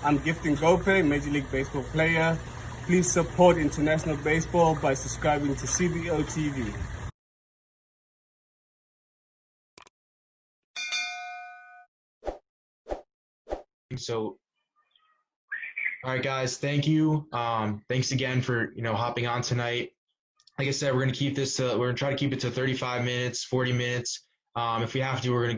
I'm Gifting Gope, Major League Baseball player. Please support international baseball by subscribing to CBO TV. So, all right, guys, thank you. Thanks again for, hopping on tonight. Like I said, we're going to keep this we're going to try to keep it to 35 minutes, 40 minutes. If we have to, we're going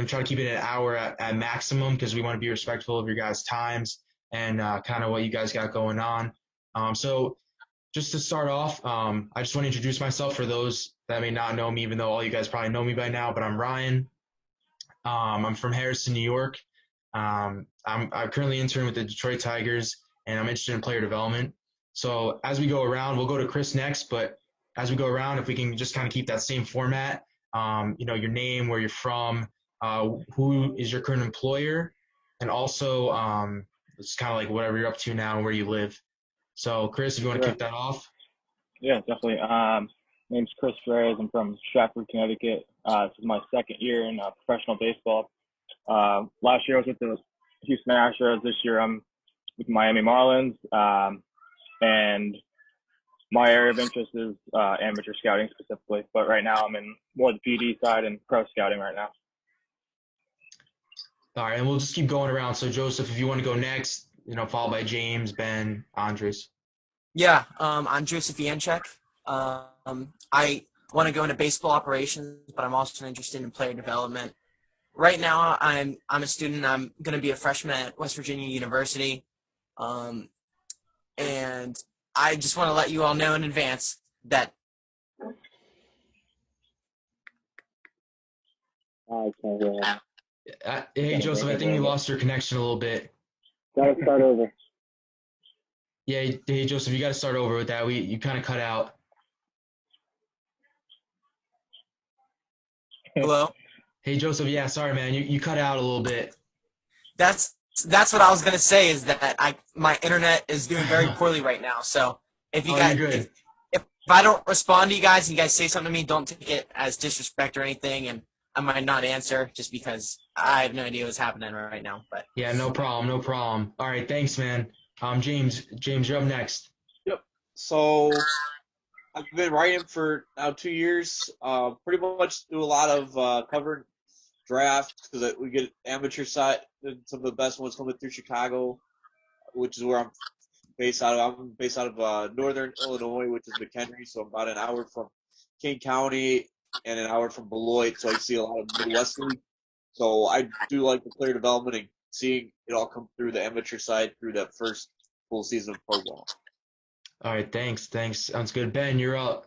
to try to keep it an hour at maximum because we want to be respectful of your guys' times and kind of what you guys got going on. So just to start off, I just want to introduce myself for those that may not know me, even though all you guys probably know me by now, but I'm Ryan. I'm from Harrison, New York. I'm currently intern with the Detroit Tigers, and I'm interested in player development. So as we go around, we'll go to Chris next, but as we go around, if we can just kind of keep that same format, your name, where you're from, who is your current employer, and also it's kind of like whatever you're up to now and where you live. So Chris, if you want to kick that off. Yeah, definitely. My name's Chris Reyes. I'm from Stratford, Connecticut. This is my second year in professional baseball. Last year I was with the Houston Astros. This year I'm with Miami Marlins. And my area of interest is amateur scouting specifically. But right now I'm in more the PD side and pro scouting right now. All right, and we'll just keep going around. So Joseph, if you want to go next, followed by James, Ben, Andres. Yeah, I'm Joseph Yanchek. I want to go into baseball operations, but I'm also interested in player development. Right now, I'm a student. I'm going to be a freshman at West Virginia University, and I just want to let you all know in advance that. Hey Joseph, I think you lost your connection a little bit. Gotta start over. Yeah, hey Joseph, you got to start over with that. You kind of cut out. Hello? Hey Joseph, yeah, sorry man, you cut out a little bit. That's what I was gonna say is that my internet is doing very poorly right now. So if you guys if I don't respond to you guys and you guys say something to me, don't take it as disrespect or anything, and I might not answer just because I have no idea what's happening right now. But yeah, no problem. All right, thanks, man. James, you're up next. Yep. So I've been writing for now 2 years. Pretty much do a lot of covering drafts because we get amateur side and some of the best ones coming through Chicago, which is where I'm based out of. I'm based out of northern Illinois, which is McHenry, so I'm about an hour from King County and an hour from Beloit, so I see a lot of Midwest league. So I do like the player development and seeing it all come through the amateur side through that first full season of pro ball. All right, thanks. Sounds good. Ben, you're up.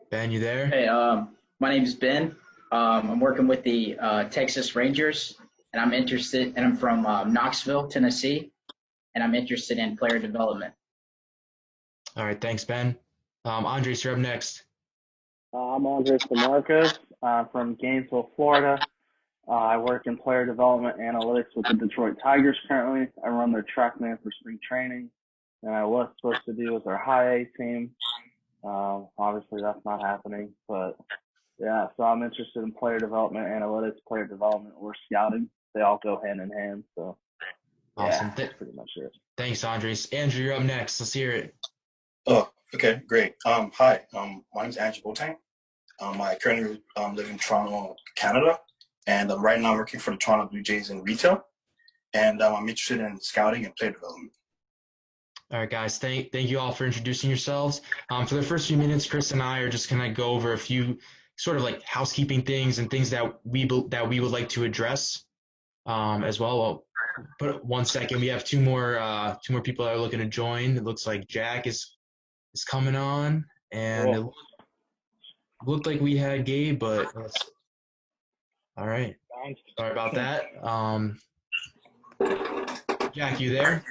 Ben, you there? Hey, my name is Ben. I'm working with the Texas Rangers, and I'm from Knoxville, Tennessee, and I'm interested in player development. All right, thanks, Ben. Andres, you're up next. I'm Andres DeMarcus. I'm from Gainesville, Florida. I work in player development analytics with the Detroit Tigers currently. I run their TrackMan for spring training, and I was supposed to be with our high A team. Obviously, that's not happening, but yeah, so I'm interested in player development, analytics, player development, or scouting. They all go hand in hand, so Awesome. yeah, that's pretty much it. Thanks, Andres. Andrew, you're up next. Let's hear it. Oh, okay, great. Hi, my name is Andrew Boateng. I currently live in Toronto, Canada, and right now I'm working for the Toronto Blue Jays in retail, and I'm interested in scouting and player development. All right, guys. Thank you all for introducing yourselves. For the first few minutes, Chris and I are just gonna go over a few sort of like housekeeping things and things that we would like to address as well. Well, put 1 second. We have two more people that are looking to join. It looks like Jack is coming on, and it looked like we had Gabe, but all right. Sorry about that. Jack, you there?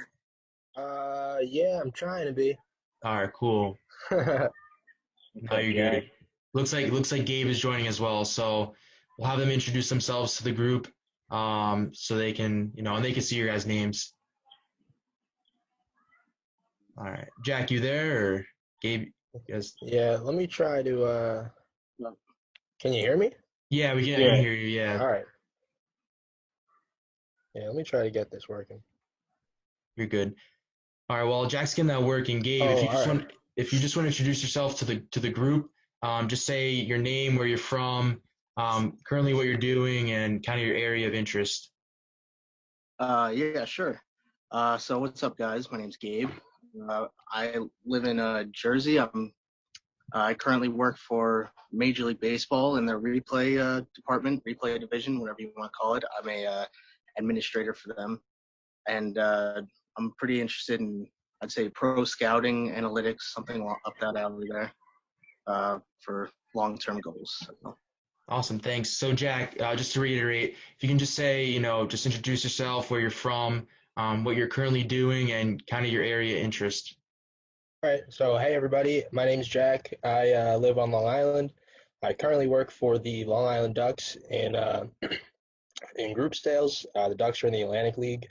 Yeah, I'm trying to be. All right, cool. No, you're good. Looks like Gabe is joining as well, so we'll have them introduce themselves to the group, so they can, and they can see your guys' names. All right, Jack, you there, or Gabe? Yes. Yeah, let me try to. Can you hear me? Yeah, I Yeah. can hear you. Yeah, All right. Yeah, let me try to get this working. you're good. All right. Well, Jack's getting that working. Gabe, Oh, all right. if you just want to introduce yourself to the group, just say your name, where you're from, currently what you're doing, and kind of your area of interest. Yeah, sure. So what's up, guys? My name's Gabe. I live in Jersey. I currently work for Major League Baseball in the replay department, replay division, whatever you want to call it. I'm a administrator for them, and I'm pretty interested in, I'd say, pro scouting, analytics, something up that alley there, for long-term goals. So. Awesome. Thanks. So, Jack, just to reiterate, if you can just say, just introduce yourself, where you're from, what you're currently doing, and kind of your area of interest. All right. So, hey, everybody. My name's Jack. I live on Long Island. I currently work for the Long Island Ducks in group sales. The Ducks are in the Atlantic League.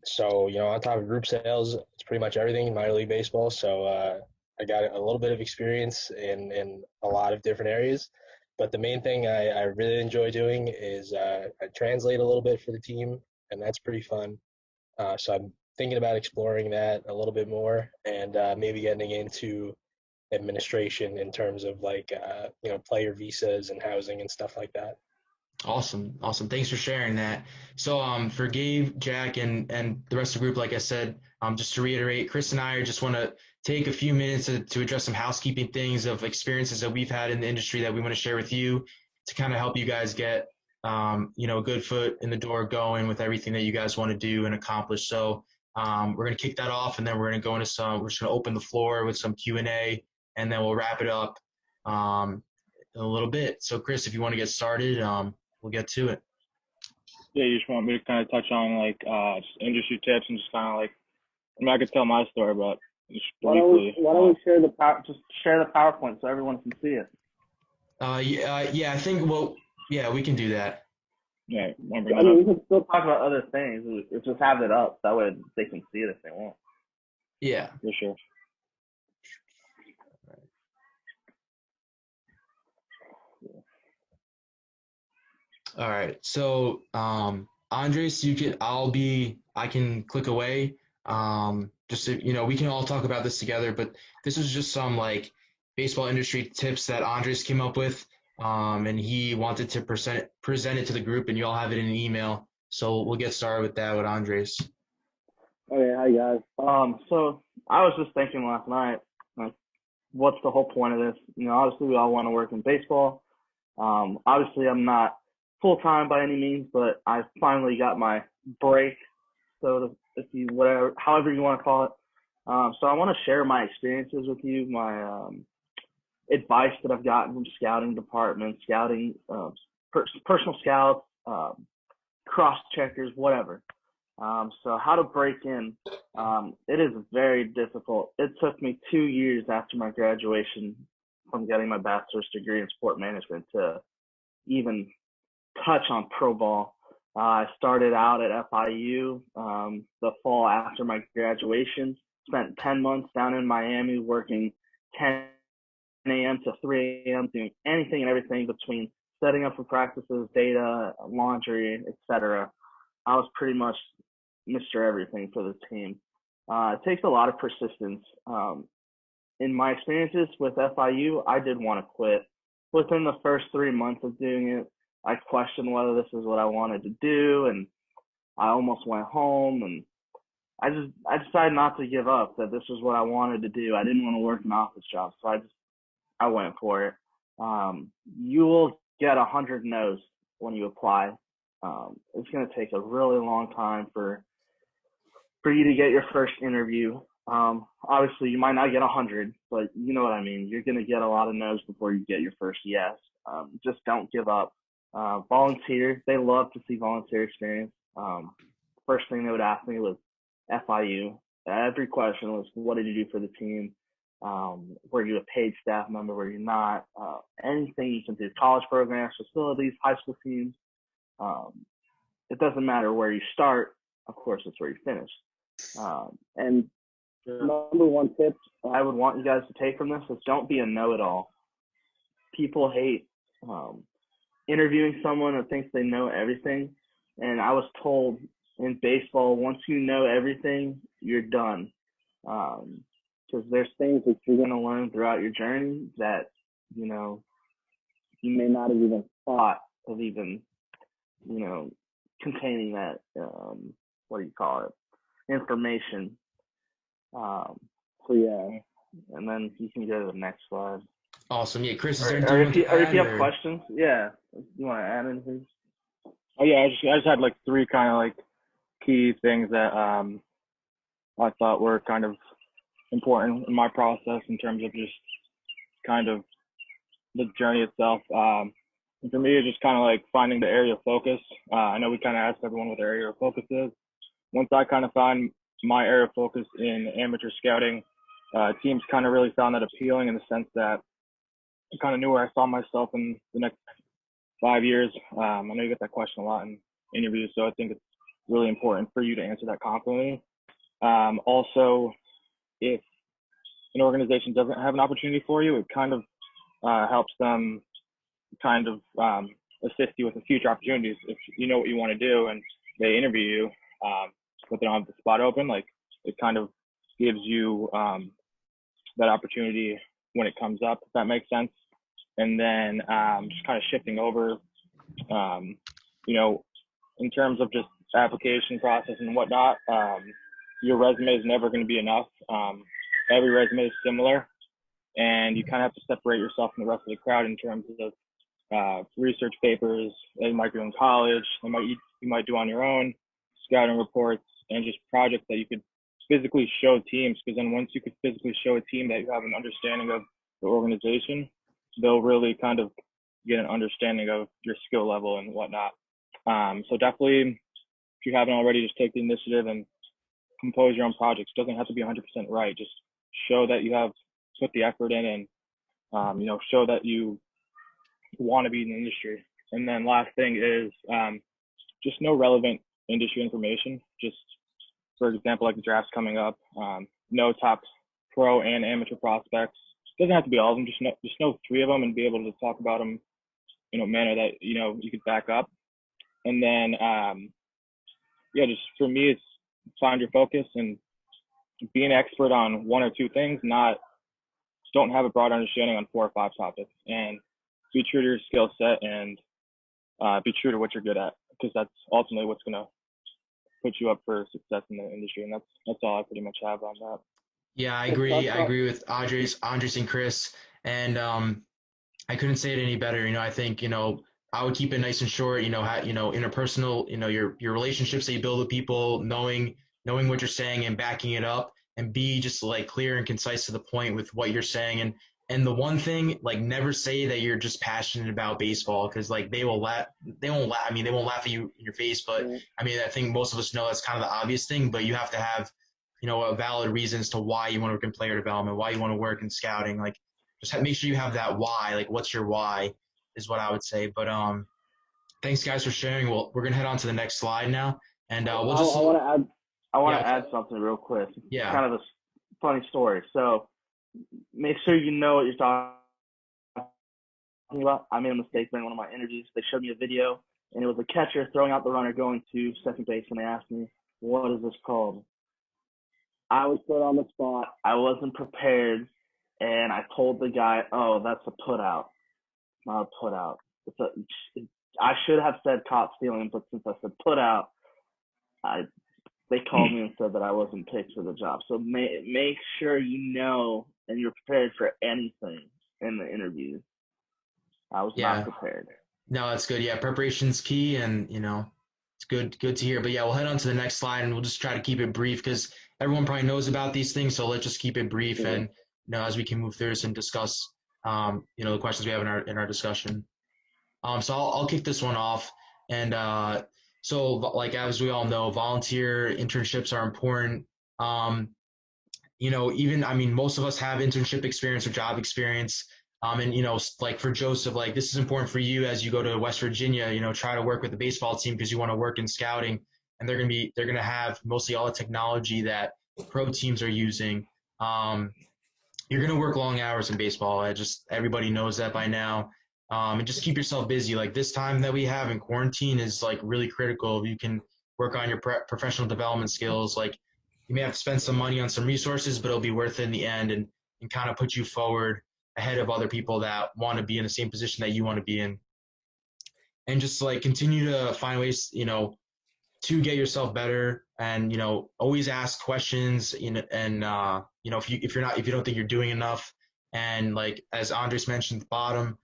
So, on top of group sales, it's pretty much everything in minor league baseball. So, I got a little bit of experience in a lot of different areas. But the main thing I really enjoy doing is I translate a little bit for the team, and that's pretty fun. So I'm thinking about exploring that a little bit more and maybe getting into administration in terms of like, player visas and housing and stuff like that. Awesome. Awesome. Thanks for sharing that. So, for Gabe, Jack, and the rest of the group, like I said, just to reiterate, Chris and I just want to take a few minutes to address some housekeeping things of experiences that we've had in the industry that we want to share with you to kind of help you guys get, a good foot in the door going with everything that you guys want to do and accomplish. So, we're going to kick that off, and then we're going to go into we're just going to open the floor with some Q&A, and then we'll wrap it up, in a little bit. So, Chris, if you want to get started, we'll get to it. Yeah, you just want me to kind of touch on like just industry tips and just kind of like, I mean, I could tell my story, but just briefly. Why don't we share the just share the PowerPoint so everyone can see it? Yeah, I think, we can do that. Yeah, I mean, we can still talk about other things. We just have it up. That way they can see it if they want. Yeah. For sure. All right. So, Andres, I can click away. Just so, we can all talk about this together, but this is just some like baseball industry tips that Andres came up with. And he wanted to present it to the group, and you all have it in an email. So we'll get started with that with Andres. Okay, hi guys. So I was just thinking last night, like, what's the whole point of this? Obviously we all want to work in baseball. Obviously I'm not full time by any means, but I finally got my break. So however you want to call it. So I want to share my experiences with you, my advice that I've gotten from scouting departments, scouting, personal scouts, cross checkers, whatever. So how to break in, it is very difficult. It took me 2 years after my graduation from getting my bachelor's degree in sport management to even touch on pro ball. I started out at FIU the fall after my graduation, spent 10 months down in Miami working 10 a.m. to 3 a.m. doing anything and everything between setting up for practices, data, laundry, etc. I was pretty much Mr. Everything for the team. It takes a lot of persistence. In my experiences with FIU, I did want to quit. Within the first 3 months of doing it, I questioned whether this is what I wanted to do, and I almost went home, and I decided not to give up, that this was what I wanted to do. I didn't want to work an office job, so I went for it. You will get 100 no's when you apply. It's going to take a really long time for you to get your first interview. Obviously, you might not get 100, but you know what I mean. You're going to get a lot of no's before you get your first yes. Just don't give up. Volunteer. They love to see volunteer experience. First thing they would ask me was FIU. Every question was, what did you do for the team? Were you a paid staff member? Were you not? Anything you can do. College programs, facilities, high school teams. It doesn't matter where you start. Of course, it's where you finish. And number one tip I would want you guys to take from this is don't be a know-it-all. People hate um, interviewing someone that thinks they know everything. And I was told in baseball, once you know everything, you're done. Because there's things that you're going to learn throughout your journey that, you know, you may not have even thought of even, you know, containing that, what do you call it, information. So yeah, and then you can go to the next slide. Awesome. Yeah, Chris, is there Or anything if you have questions, yeah, you want to add anything? Oh yeah, I just had like three kind of like key things that I thought were kind of important in my process in terms of just kind of the journey itself. And for me, it's just kind of like finding the area of focus. I know we kind of asked everyone what their area of focus is. Once I kind of found my area of focus in amateur scouting, teams kind of really found that appealing in the sense that I kind of knew where I saw myself in the next 5 years. I know you get that question a lot in interviews, so I think it's really important for you to answer that confidently. Also, if an organization doesn't have an opportunity for you, it kind of helps them kind of assist you with the future opportunities. If you know what you want to do and they interview you, but they don't have the spot open, like it kind of gives you that opportunity when it comes up, if that makes sense. And then just kind of shifting over, you know, in terms of just application process and whatnot, your resume is never going to be enough. Every resume is similar, and you kind of have to separate yourself from the rest of the crowd in terms of research papers that you might do in college, you might do on your own, scouting reports, and just projects that you could physically show teams. Because then once you could physically show a team that you have an understanding of the organization, they'll really kind of get an understanding of your skill level and whatnot. So definitely, if you haven't already, just take the initiative and compose your own projects. It doesn't have to be 100% right. Just show that you have put the effort in, and you know, show that you want to be in the industry. And then last thing is just know relevant industry information. Just for example, like the draft's coming up, know top pro and amateur prospects. Doesn't have to be all of them. Just know three of them and be able to talk about them in a manner that you know you could back up. And then yeah, just for me, it's find your focus and be an expert on one or two things. Don't have a broad understanding on 4 or 5 topics, and be true to your skill set and be true to what you're good at, because that's ultimately what's going to put you up for success in the industry. And that's all I pretty much have on that. Yeah, I agree. I agree with Andres and Chris. And I couldn't say it any better. You know, I think, you know, I would keep it nice and short, you know, interpersonal, you know, your relationships that you build with people, knowing what you're saying and backing it up, and be just like clear and concise to the point with what you're saying. And the one thing, like, never say that you're just passionate about baseball, because like they won't laugh at you in your face, but I mean, I think most of us know that's kind of the obvious thing, but you have to have, you know, a valid reason as to why you want to work in player development, why you want to work in scouting. Like, just make sure you have that why. Like, what's your why is what I would say. But thanks guys for sharing. We're gonna head on to the next slide now, and we'll just. I want to add something real quick. Yeah. Kind of a funny story. So make sure you know what you're talking about. I made a mistake during one of my interviews. They showed me a video, and it was a catcher throwing out the runner going to second base, and they asked me, "What is this called?" I was put on the spot. I wasn't prepared, and I told the guy, "Oh, that's a put out, not a put out." I should have said caught stealing, but since I said put out, they called me and said that I wasn't picked for the job. So make sure you know and you're prepared for anything in the interview. I was not prepared. No, that's good. Yeah, preparation's key, and you know, it's good to hear. But yeah, we'll head on to the next slide, and we'll just try to keep it brief because everyone probably knows about these things. So let's just keep it brief, and you know, as we can move through this and discuss, you know, the questions we have in our discussion. So I'll kick this one off, and so like as we all know, volunteer internships are important. You know, even I mean, most of us have internship experience or job experience. And you know, like for Joseph, like this is important for you as you go to West Virginia. You know, try to work with the baseball team because you want to work in scouting, and they're gonna have mostly all the technology that pro teams are using. You're gonna work long hours in baseball. Everybody knows that by now. and just keep yourself busy. Like this time that we have in quarantine is like really critical. You can work on your professional development skills. Like you may have to spend some money on some resources, but it'll be worth it in the end, and kind of put you forward ahead of other people that want to be in the same position that you want to be in. And just like continue to find ways, to get yourself better, and always ask questions, and if you don't think you're doing enough, and like as Andres mentioned at the bottom,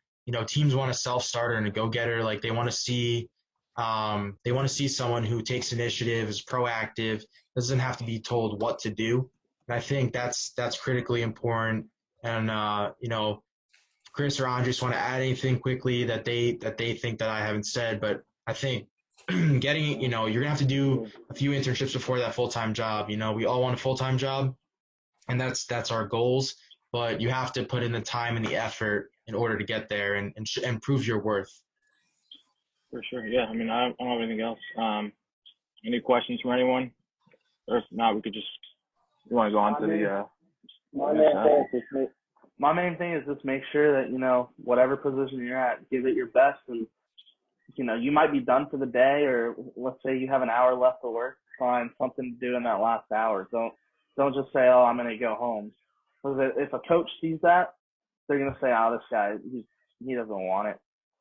teams want a self-starter and a go-getter. Like they want to see someone who takes initiative, is proactive, doesn't have to be told what to do. And I think that's critically important. And Chris or Andres want to add anything quickly that they think that I haven't said, but I think getting, you're gonna have to do a few internships before that full-time job. We all want a full-time job, and that's our goals. But you have to put in the time and the effort in order to get there, and prove your worth. For sure. Yeah. I mean, I don't have anything else. Any questions from anyone? Or if not, we could just, you want to go on to the, my main thing is just make sure that, whatever position you're at, give it your best. And, you might be done for the day, or let's say you have an hour left to work, find something to do in that last hour. Don't just say, oh, I'm going to go home. Because if a coach sees that, they're going to say, oh, this guy, he doesn't want it.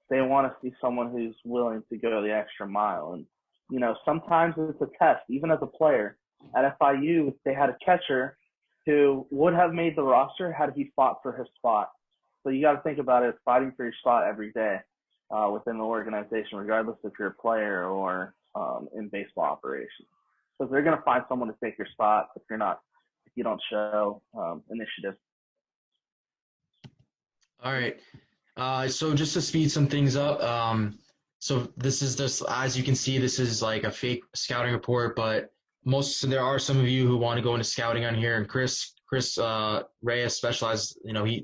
They want to see someone who's willing to go the extra mile. And, sometimes it's a test, even as a player. At FIU, they had a catcher who would have made the roster had he fought for his spot. So you got to think about it as fighting for your spot every day within the organization, regardless if you're a player or in baseball operations. So they're going to find someone to take your spot if you don't show initiative. All right. So just to speed some things up, so this is just, as you can see, this is like a fake scouting report, but there are some of you who want to go into scouting on here, and Chris Reyes specializes,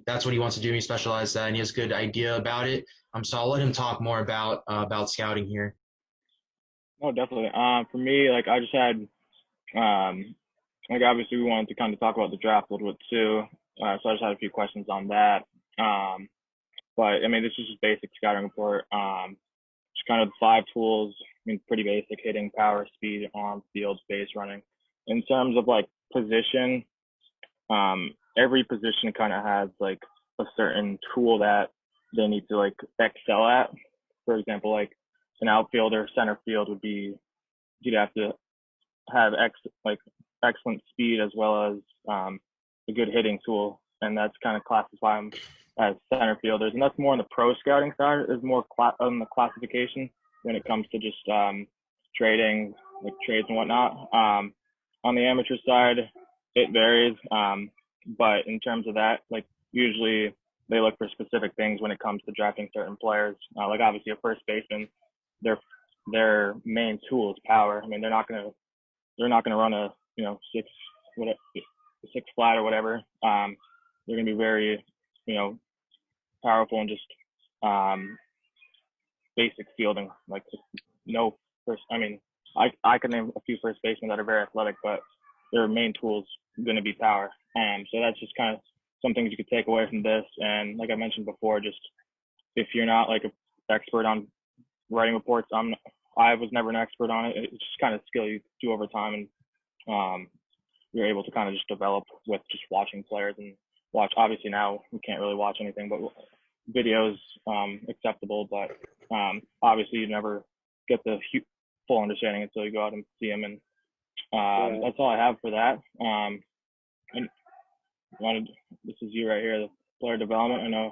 that's what he wants to do. He specializes that, and he has a good idea about it. So I'll let him talk more about scouting here. Oh, definitely. For me, like I just had, like obviously we wanted to kind of talk about the draft a little bit too. So I just had a few questions on that. But I mean, this is just basic scouting report. Just kind of the 5 tools. I mean, pretty basic: hitting, power, speed, on field, base running. In terms of like position, every position kind of has like a certain tool that they need to like excel at. For example, like an outfielder, center field would be, you'd have to have excellent speed as well as a good hitting tool, and that's kind of classify them as center fielders. And that's more on the pro scouting side, is more on the classification when it comes to just trading, like trades and whatnot. On the amateur side, it varies, but in terms of that, like usually they look for specific things when it comes to drafting certain players. Like obviously a first baseman, their main tool is power. I mean, they're not gonna run a six flat or whatever. They're gonna be very powerful and just basic fielding. Like no first. I mean, I can name a few first basemen that are very athletic, but their main tool is going to be power. So that's just kind of some things you could take away from this. And like I mentioned before, just if you're not like an expert on writing reports, I was never an expert on it. It's just kind of skill you do over time, and you're able to kind of just develop with just watching players and watch. Obviously now we can't really watch anything, but videos acceptable. But obviously you never get the full understanding until you go out and see them. And that's all I have for that. And this is you right here, the player development. I know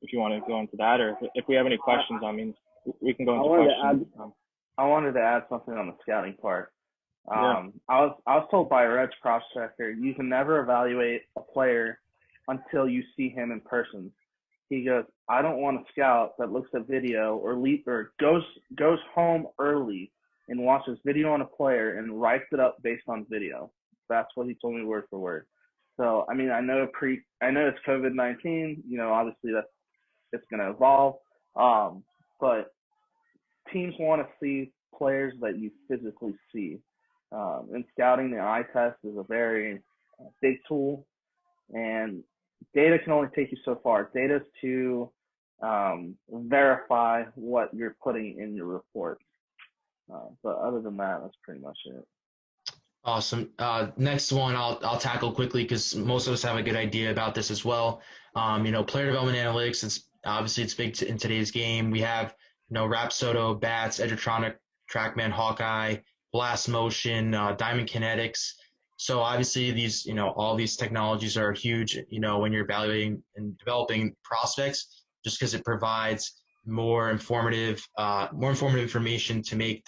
if you want to go into that, or if we have any questions, I mean, we can go into questions. I wanted to add something on the scouting part. Yeah. I was told by a Reg prospector, you can never evaluate a player until you see him in person. He goes, I don't want a scout that looks at video or goes home early and watches video on a player and writes it up based on video. That's what he told me word for word. So I mean, I know it's COVID-19. Obviously it's going to evolve. But teams want to see players that you physically see. In scouting, the eye test is a very big tool, and data can only take you so far. Data is to verify what you're putting in your report. But other than that, that's pretty much it. Awesome. Next one I'll tackle quickly because most of us have a good idea about this as well. Player development analytics. It's big in today's game. We have Rapsodo, Bats, Edgertronic, TrackMan, Hawkeye, Blast Motion, Diamond Kinetics. So obviously these all these technologies are huge. When you're evaluating and developing prospects, just because it provides more informative information to make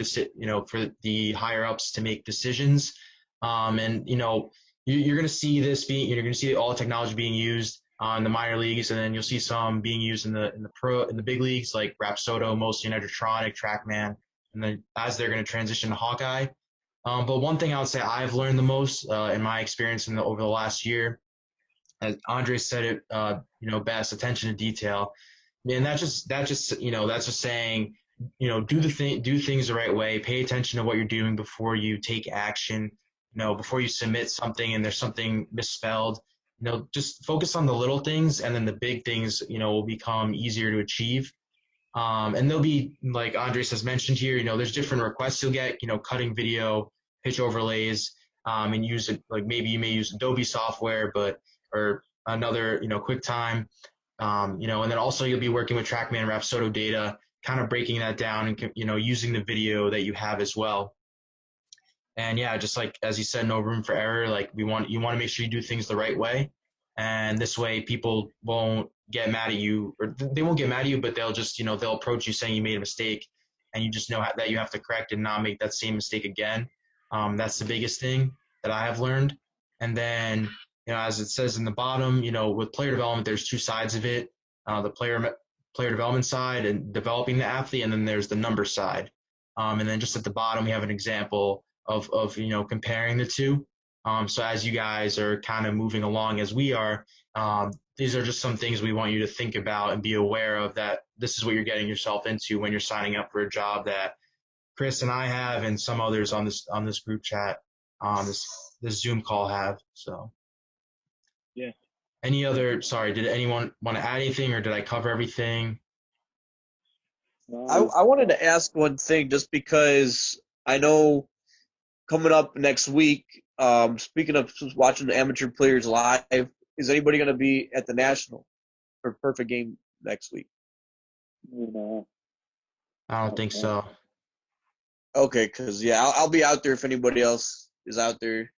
for the higher ups to make decisions. You're going to see you're going to see all the technology being used in the minor leagues, and then you'll see some being used in the big leagues like Rapsodo, mostly in Edgertronic, TrackMan, and then as they're going to transition to Hawkeye. But one thing I would say I've learned the most in my experience over the last year, as Andre said it, best, attention to detail. And that's just saying, do things the right way, pay attention to what you're doing before you take action, before you submit something and there's something misspelled, just focus on the little things, and then the big things, will become easier to achieve. And there'll be, like Andres has mentioned here, there's different requests you'll get, cutting video, pitch overlays, and use it, like maybe you may use Adobe software, or another, QuickTime. And then also you'll be working with TrackMan and Rapsodo data, kind of breaking that down and, using the video that you have as well. And yeah, just like, as you said, no room for error. Like you want to make sure you do things the right way. And this way people won't get mad at you, or they won't get mad at you, but they'll just, they'll approach you saying you made a mistake, and you just know that you have to correct and not make that same mistake again. That's the biggest thing that I have learned. And then, as it says in the bottom, with player development, there's two sides of it, the player development side and developing the athlete, and then there's the number side. And then just at the bottom, we have an example of comparing the two. So as you guys are kind of moving along as we are, these are just some things we want you to think about and be aware of, that this is what you're getting yourself into when you're signing up for a job that Chris and I have, and some others on this group chat, this Zoom call have. So. Yeah. Did anyone want to add anything, or did I cover everything? I wanted to ask one thing, just because I know coming up next week, speaking of watching the amateur players live, is anybody going to be at the National for Perfect Game next week? No. I don't think so. Okay, because I'll be out there if anybody else is out there.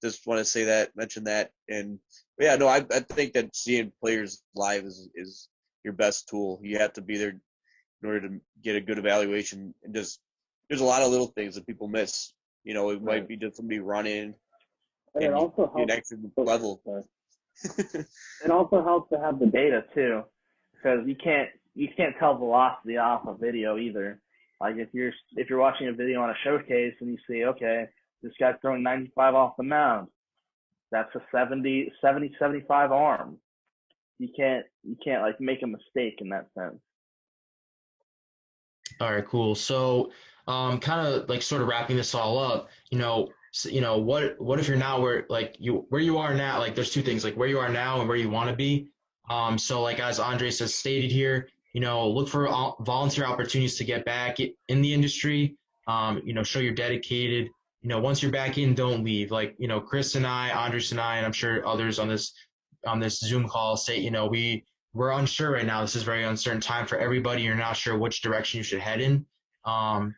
Just want to mention that, and I think that seeing players live is your best tool. You have to be there in order to get a good evaluation, and just there's a lot of little things that people miss. It might be just somebody running, and it also helps an extra level. It also helps to have the data too, because you can't tell velocity off a video either. Like if you're watching a video on a showcase and you see, okay, this guy's throwing 95 off the mound, that's a 70, 75 arm. You can't like make a mistake in that sense. All right, cool. So, kind of like sort of wrapping this all up, what if you're now where you are now? Like there's two things, like where you are now and where you want to be. So like as Andres has stated here, look for volunteer opportunities to get back in the industry. Show you're dedicated. Once you're back in, don't leave. Like, Chris and I, Andres and I, and I'm sure others on this Zoom call say, we're unsure right now. This is a very uncertain time for everybody. You're not sure which direction you should head in. And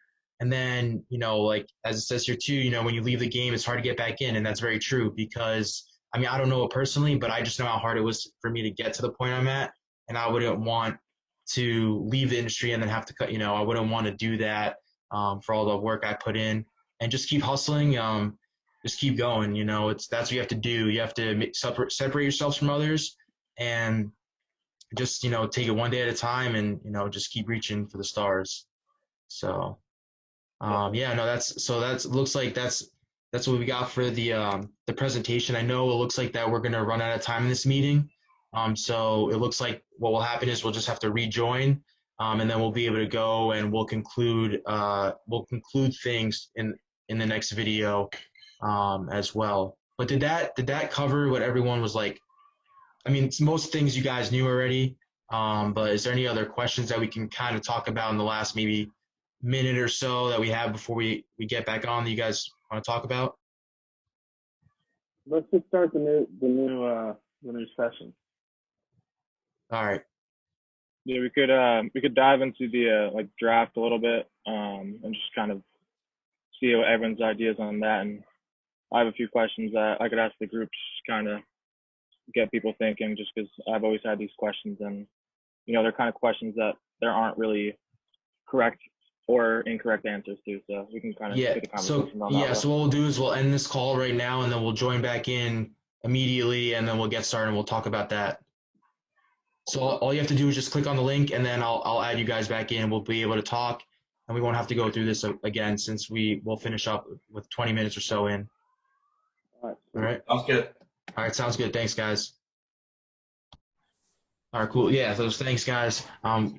then, like as it says here too, when you leave the game, it's hard to get back in. And that's very true, because I don't know it personally, but I just know how hard it was for me to get to the point I'm at. And I wouldn't want to leave the industry and then have to cut, I wouldn't want to do that for all the work I put in. And just keep hustling, just keep going. That's what you have to do. You have to separate yourselves from others, and just take it one day at a time, and just keep reaching for the stars. So looks like that's what we got for the presentation. I know it looks like that we're gonna run out of time in this meeting. So it looks like what will happen is we'll just have to rejoin, and then we'll be able to go, and we'll conclude things in the next video as well. But did that cover what everyone was like? Most things you guys knew already. But is there any other questions that we can kind of talk about in the last maybe minute or so that we have before we get back on that you guys want to talk about? Let's just start the new session. All right. Yeah, we could dive into the like draft a little bit, and just kind of see what everyone's ideas on that. And I have a few questions that I could ask the groups, kind of get people thinking, just because I've always had these questions, and they're kind of questions that there aren't really correct or incorrect answers to. So we can kind of get a conversation on that. So what we'll do is we'll end this call right now, and then we'll join back in immediately, and then we'll get started and we'll talk about that. So all you have to do is just click on the link, and then I'll add you guys back in. We'll be able to talk, and we won't have to go through this again since we'll finish up with 20 minutes or so in. All right. Sounds good. All right. Sounds good. Thanks, guys. All right, cool. Yeah, so thanks, guys.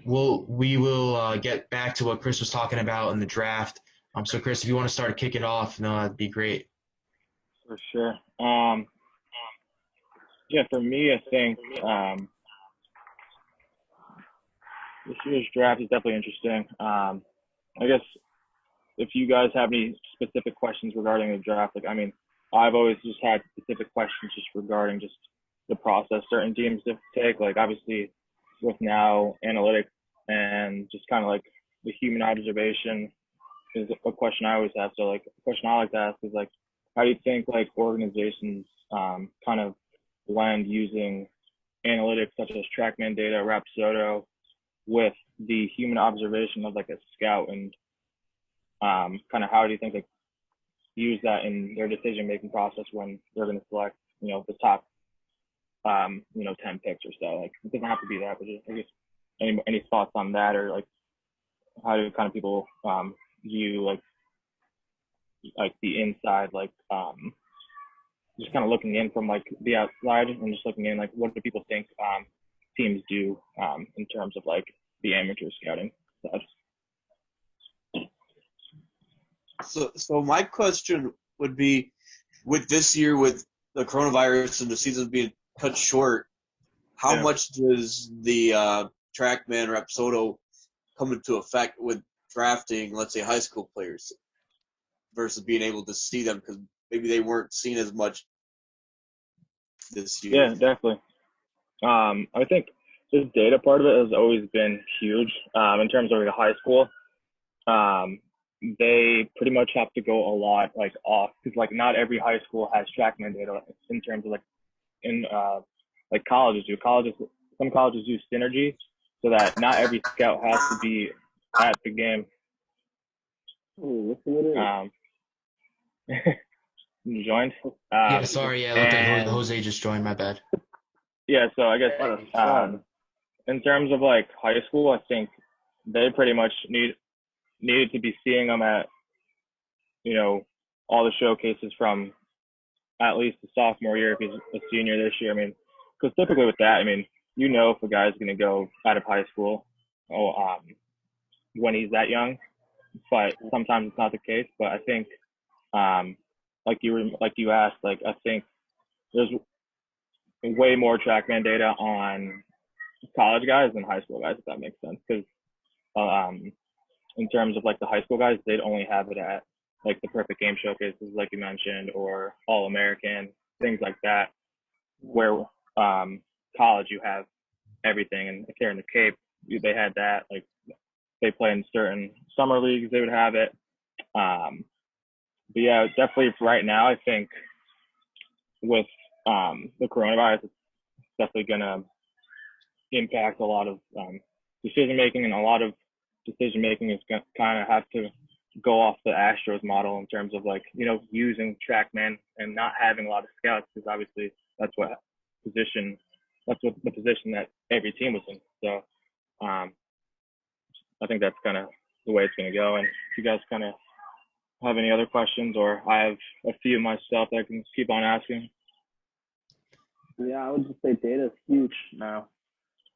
We will get back to what Chris was talking about in the draft. So Chris, if you want to start to kick it off, no, that'd be great. For sure. Yeah, for me, I think this year's draft is definitely interesting. I guess if you guys have any specific questions regarding the draft, I've always just had specific questions just regarding just the process certain teams to take. Like, obviously, with now analytics and just kind of like the human observation is a question I always have. So, like, the question I like to ask is, like, how do you think, like, organizations kind of blend using analytics such as TrackMan data, Rapsodo, with the human observation of, like, a scout, and kind of how do you think they use that in their decision-making process when they're going to select, the top 10 picks or so? Like, it doesn't have to be that, but just, I guess, any thoughts on that, or like how do kind of people view like the inside, like just kind of looking in from like the outside and just looking in, like, what do people think teams do in terms of like the amateur scouting side? So my question would be, with this year, with the coronavirus and the season being cut short, how much does the TrackMan Rapsodo come into effect with drafting, let's say, high school players versus being able to see them, because maybe they weren't seen as much this year? Yeah, definitely. I think this data part of it has always been huge in terms of the high school. They pretty much have to go a lot like off, because like not every high school has TrackMan data in terms of like in like colleges do. Some colleges use Synergy, so that not every scout has to be at the game. You joined? Yeah, sorry. Yeah, looked like Jose just joined. My bad. Yeah, so I guess in terms of like high school, I think they pretty much needed to be seeing them at, all the showcases from at least the sophomore year if he's a senior this year. Because typically with that, if a guy's going to go out of high school when he's that young, but sometimes it's not the case. But I think, like you asked, like, I think there's way more TrackMan data on college guys than high school guys, if that makes sense. Because in terms of like the high school guys, they'd only have it at like the perfect game showcases, like you mentioned, or All-American, things like that, where college you have everything. And if they're in the Cape, they had that. Like, they play in certain summer leagues, they would have it. But yeah, definitely right now, I think with the coronavirus, it's definitely going to impact a lot of decision making, and a lot of decision making is going to kind of have to go off the Astros model in terms of like, using TrackMan and not having a lot of scouts, because obviously that's what the position that every team was in. So I think that's kind of the way it's going to go. And if you guys kind of have any other questions, or I have a few myself that I can keep on asking. Yeah, I would just say data is huge now,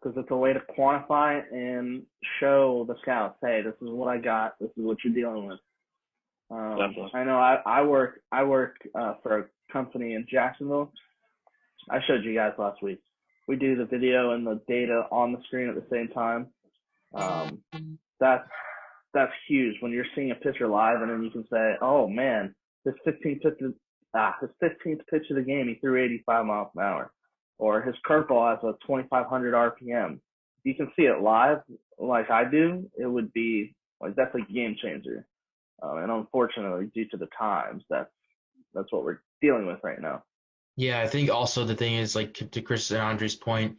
because it's a way to quantify and show the scouts, hey, this is what I got, this is what you're dealing with. I know I work for a company in Jacksonville. I showed you guys last week. we do the video and the data on the screen at the same time. That's huge when you're seeing a pitcher live, and then you can say, oh man, his 15th pitch of the game, he threw 85 miles an hour, or his curveball has a 2,500 RPM. If you can see it live like I do, it would be like definitely a game changer. And unfortunately, due to the times, that's what we're dealing with right now. Yeah, I think also the thing is, like, to Chris and Andre's point,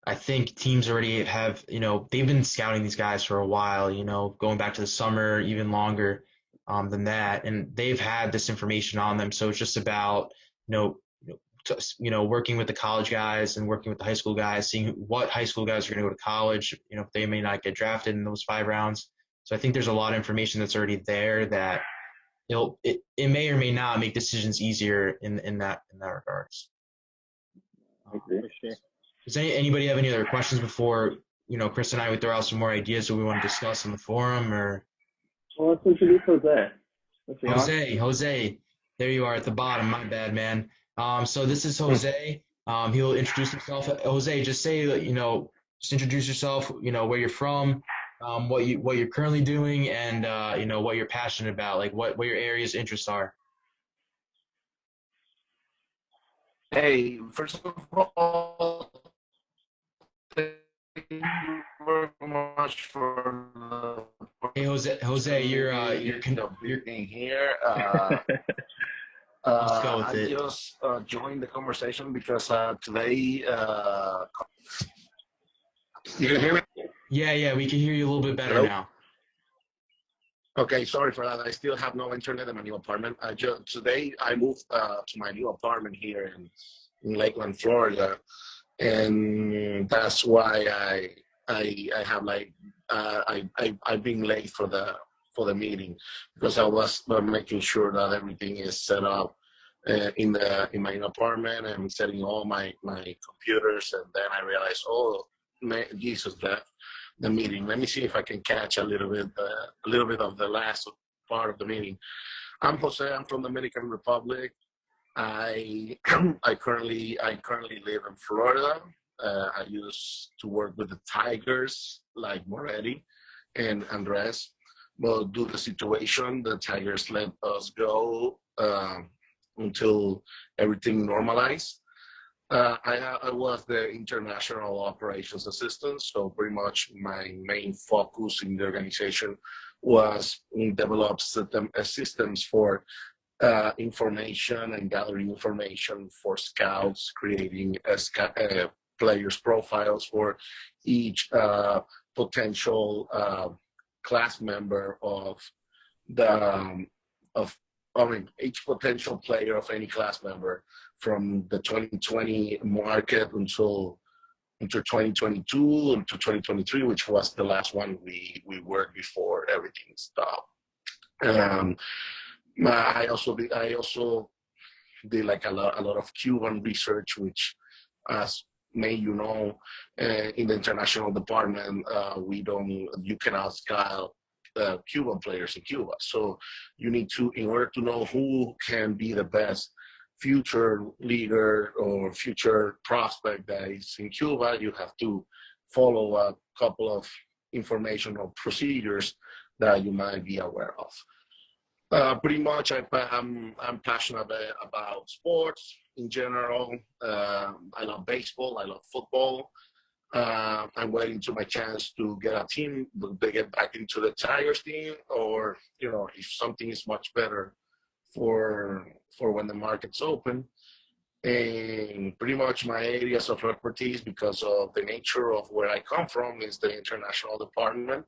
I think teams already have, they've been scouting these guys for a while, going back to the summer, even longer than that. And they've had this information on them. So it's just about, working with the college guys and working with the high school guys, seeing what high school guys are going to go to college, if they may not get drafted in those 5 rounds. So I think there's a lot of information that's already there that it may or may not make decisions easier in that regards. I agree. For sure. Does anybody have any other questions before, Chris and I would throw out some more ideas that we want to discuss in the forum? Or well, let's introduce Jose. Jose, there you are at the bottom. My bad, man. So this is Jose. He'll introduce himself. Jose, just say, just introduce yourself. Where you're from, what you're currently doing, and what you're passionate about, like what your areas of interest are. Hey, first of all, thank you very much for the. Hey, Jose, you're being here. Let's go with I it. just joined the conversation because today. You can hear me? Yeah, we can hear you a little bit better Hello? now. Okay, sorry for that. I still have no internet in my new apartment. Today I moved to my new apartment here in Lakeland, Florida, and that's why I have I've been late for the meeting because I was making sure that everything is set up in my apartment and setting all my computers, and then I realized, oh, Jesus, the meeting. Let me see if I can catch a little bit of the last part of the meeting. I'm Jose. I'm from the Dominican Republic. I currently live in Florida. I used to work with the Tigers, like Moretti and Andres. Well, due to the situation, the Tigers let us go until everything normalized. I was the International Operations Assistant, so pretty much my main focus in the organization was develop systems for information and gathering information for scouts, creating players' profiles for each potential class member each potential player of any class member from the 2020 market until 2022 into 2023, which was the last one we worked before everything stopped. I also did like a lot of Cuban research, which, as in the international department, you cannot scout Cuban players in Cuba. So you need to, in order to know who can be the best future leader or future prospect that is in Cuba, you have to follow a couple of informational procedures that you might be aware of. Pretty much, I'm passionate about sports in general. I love baseball. I love football. I'm waiting to my chance to get a team, to get back into the Tigers team, or if something is much better for when the market's open. And pretty much my areas of expertise, because of the nature of where I come from, is the international department,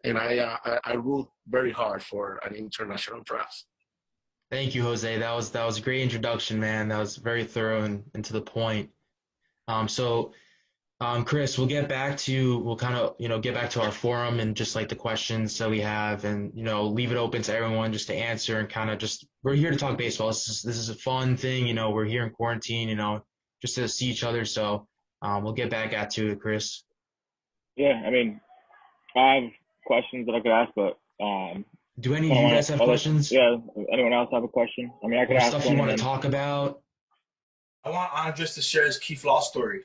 and I root very hard for an international draft. Thank you, Jose. That was a great introduction, man. That was very thorough and to the point. Chris, we'll get back to get back to our forum and just like the questions that we have, and leave it open to everyone just to answer, and we're here to talk baseball. This is a fun thing, we're here in quarantine, just to see each other. So we'll get back at you, Chris. Yeah, I mean, I have questions that I could ask, but do any of you guys have questions? Yeah, anyone else have a question? I mean, I could ask stuff you want to talk about. I want Andres to share his Keith Law story.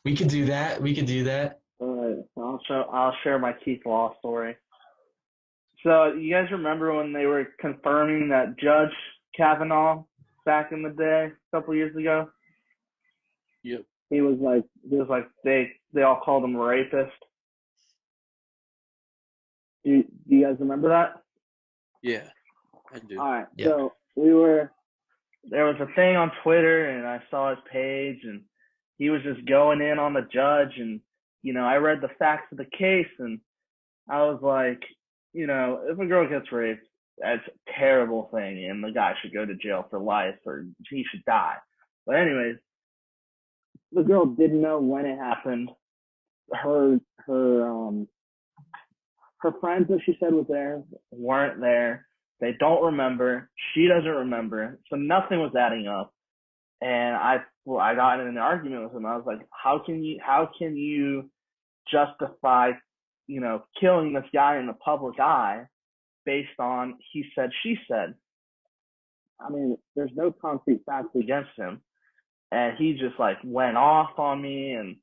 We could do that. We could do that. All right, I'll share my Keith Law story. So you guys remember when they were confirming that Judge Kavanaugh back in the day, a couple years ago? Yep. He was like they all called him a rapist. Do you guys remember that? Yeah, I do. All right. Yeah. So there was a thing on Twitter, and I saw his page, and he was just going in on the judge, and I read the facts of the case, and I was like, if a girl gets raped, that's a terrible thing, and the guy should go to jail for life, or he should die. But anyways, the girl didn't know when it happened. Her friends that she said was there weren't there. They don't remember. She doesn't remember. So nothing was adding up. And I got in an argument with him. I was like, how can you justify, killing this guy in the public eye based on he said, she said? I mean, there's no concrete facts against him. And he just went off on me, and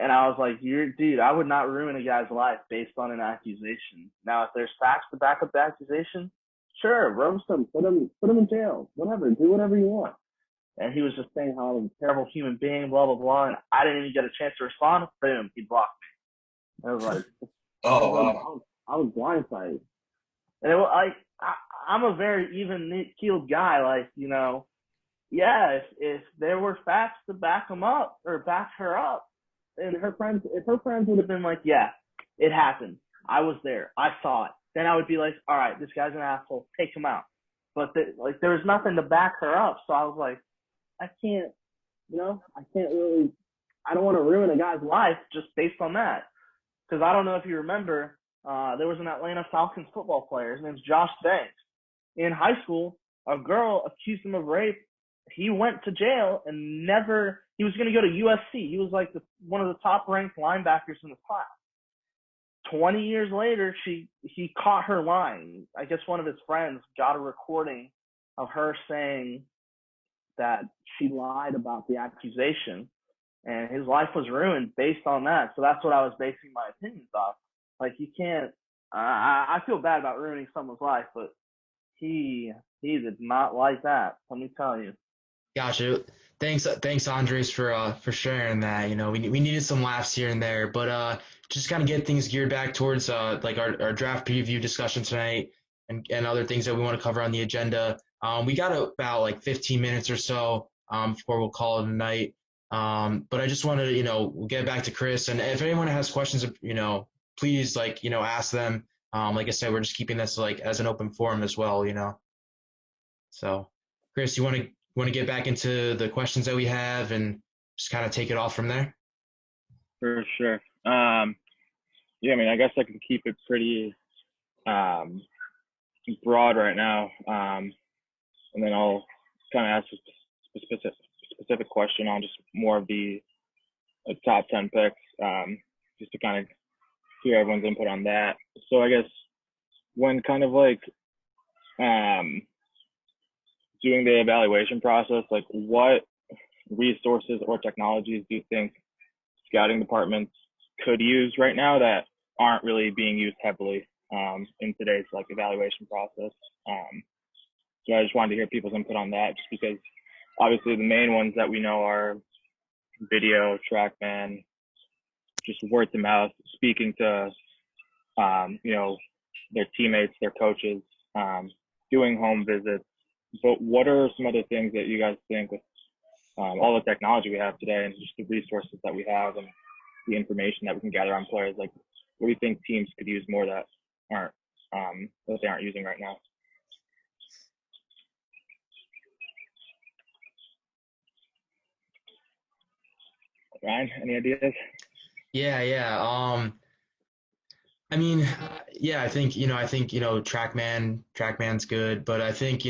I was like, dude, I would not ruin a guy's life based on an accusation. Now, if there's facts to back up the accusation, sure, roast him, put him in jail, whatever, do whatever you want. And he was just saying how I was a terrible human being, blah, blah, blah. And I didn't even get a chance to respond. Boom, he blocked me. I was like, Wow. I was blindsided. And I'm a very even-keeled guy. Yeah, if there were facts to back him up or back her up, and if her friends would have been like, yeah, it happened, I was there, I saw it, then I would be like, all right, this guy's an asshole, take him out. But there was nothing to back her up, so I was like, I can't really, I don't want to ruin a guy's life just based on that. Because I don't know if you remember, there was an Atlanta Falcons football player, his name's Josh Banks. In high school, a girl accused him of rape. He went to jail and he was going to go to USC. He was one of the top ranked linebackers in the class. 20 years later, he caught her lying. I guess one of his friends got a recording of her saying that she lied about the accusation, and his life was ruined based on that. So that's what I was basing my opinions off. You can't, I feel bad about ruining someone's life, but he did not like that. Let me tell you. Gotcha. Thanks, Andres, for sharing that. We needed some laughs here and there, but just kind of get things geared back towards our draft preview discussion tonight and other things that we want to cover on the agenda. We got about 15 minutes or so before we'll call it a night. But I just wanted to we'll get back to Chris, and if anyone has questions, please ask them. Like I said, we're just keeping this as an open forum as well. So, Chris, you want to get back into the questions that we have and just kind of take it off from there? For sure. Yeah, I mean, I guess I can keep it pretty broad right now, and then I'll kind of ask a specific question on just more of the top 10 picks, just to kind of hear everyone's input on that. So I guess when kind of doing the evaluation process, what resources or technologies do you think scouting departments could use right now that aren't really being used heavily in today's evaluation process? So I just wanted to hear people's input on that, just because obviously the main ones that we know are video, TrackMan, just word to mouth, speaking to their teammates, their coaches, doing home visits. But what are some other things that you guys think with all the technology we have today and just the resources that we have and the information that we can gather on players? What do you think teams could use more that they aren't using right now? Ryan, any ideas? Yeah. I mean, I think TrackMan's good, but I think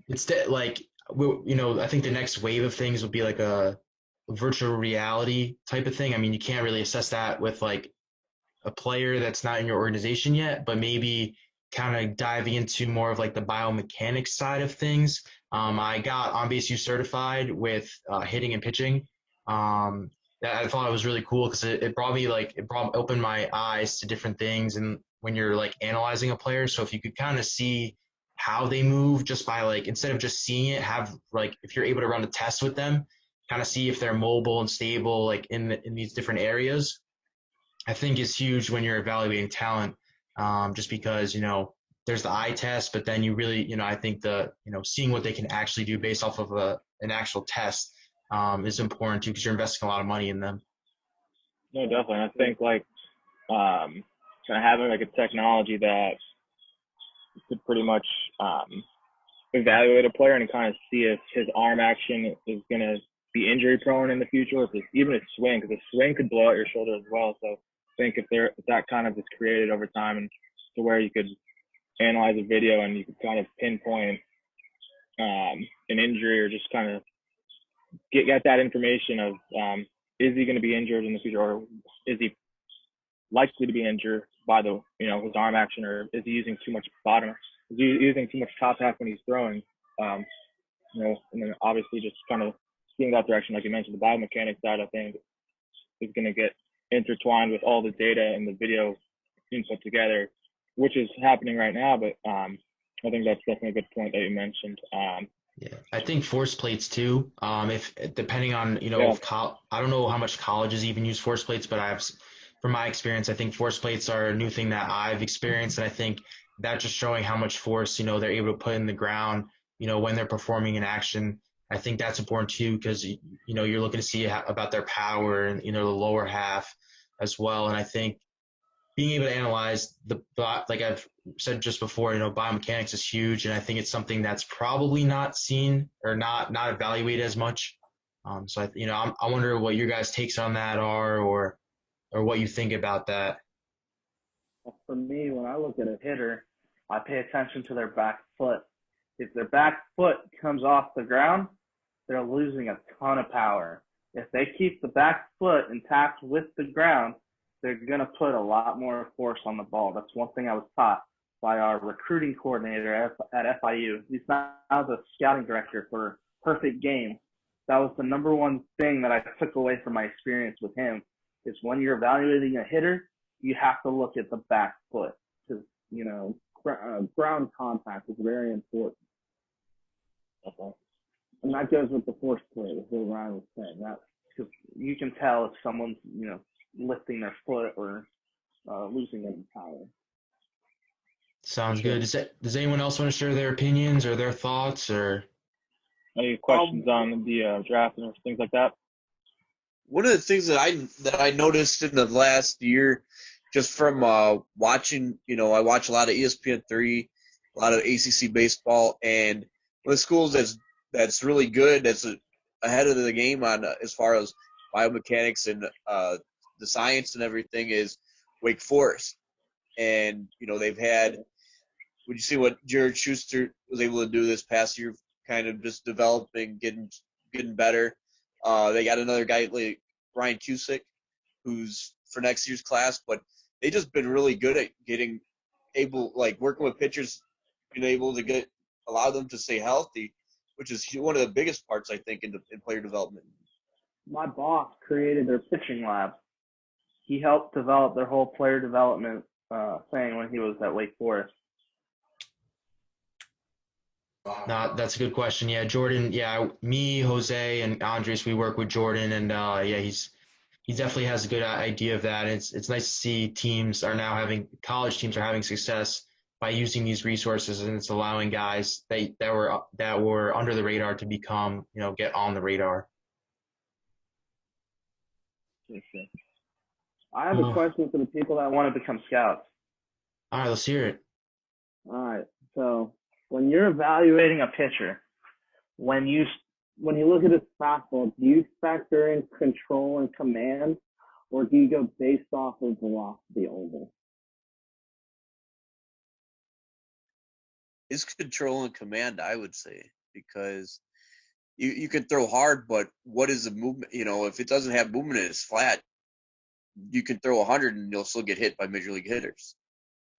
it's I think the next wave of things will be a virtual reality type of thing. I mean, you can't really assess that with a player that's not in your organization yet, but maybe kind of diving into more of the biomechanics side of things. I got on base use certified with hitting and pitching. I thought it was really cool because it opened my eyes to different things, and when you're like analyzing a player, so if you could kind of see how they move just by like instead of just seeing it, have like if you're able to run a test with them, kind of see if they're mobile and stable like in these different areas. I think is huge when you're evaluating talent, just because there's the eye test, but then you really I think the seeing what they can actually do based off of an actual test is important too because you're investing a lot of money in them. No, definitely. I think like kind of having like a technology that could pretty much evaluate a player and kind of see if his arm action is going to be injury prone in the future, or if even his swing, because a swing could blow out your shoulder as well. So I think if that kind of is created over time and to where you could analyze a video and you could kind of pinpoint an injury or just kind of get that information of is he going to be injured in the future, or is he likely to be injured by the his arm action, or is he using too much bottom, is he using too much top half when he's throwing, and then obviously just kind of seeing that direction, like you mentioned, the biomechanics side I think is going to get intertwined with all the data and the video input together, which is happening right now. But I think that's definitely a good point that you mentioned. Yeah, I think force plates too. If depending on I don't know how much colleges even use force plates, but from my experience, I think force plates are a new thing that I've experienced, and I think that just showing how much force they're able to put in the ground, when they're performing an action. I think that's important too because you're looking to see about their power and the lower half as well, and I think being able to analyze like I've said just before, biomechanics is huge, and I think it's something that's probably not seen or not evaluated as much. So I wonder what your guys' takes on that are, or what you think about that. For me, when I look at a hitter, I pay attention to their back foot. If their back foot comes off the ground, they're losing a ton of power. If they keep the back foot intact with the ground, they're going to put a lot more force on the ball. That's one thing I was taught by our recruiting coordinator at FIU. He's now the scouting director for Perfect Game. That was the number one thing that I took away from my experience with him, is when you're evaluating a hitter, you have to look at the back foot because, ground contact is very important. Okay. And that goes with the force plate, as Ryan was saying. That, because you can tell if someone's, lifting their foot or losing any power. Sounds good. Does anyone else want to share their opinions or their thoughts or any questions on the draft and things like that? One of the things that I noticed in the last year, just from watching, I watch a lot of ESPN3, a lot of ACC baseball, and one of the schools that's really good, that's ahead of the game on as far as biomechanics and the science and everything, is Wake Forest. And they've had, would you see what Jared Schuster was able to do this past year, kind of just developing, getting better. They got another guy like Ryan Cusick, who's for next year's class, but they just been really good at working with pitchers, being able to allow them to stay healthy, which is one of the biggest parts, I think, in player development. My boss created their pitching lab. He helped develop their whole player development thing when he was at Wake Forest. No, that's a good question. Yeah, Jordan. Yeah, me, Jose, and Andres, we work with Jordan, and he definitely has a good idea of that. It's nice to see college teams are having success by using these resources, and it's allowing guys that were under the radar to become get on the radar. I have a question for the people that want to become scouts. All right, let's hear it. All right, so when you're evaluating a pitcher, when you look at his fastball, do you factor in control and command, or do you go based off of velocity only? It's control and command, I would say, because you can throw hard, but what is the movement? If it doesn't have movement and it's flat, you can throw 100 and you'll still get hit by major league hitters.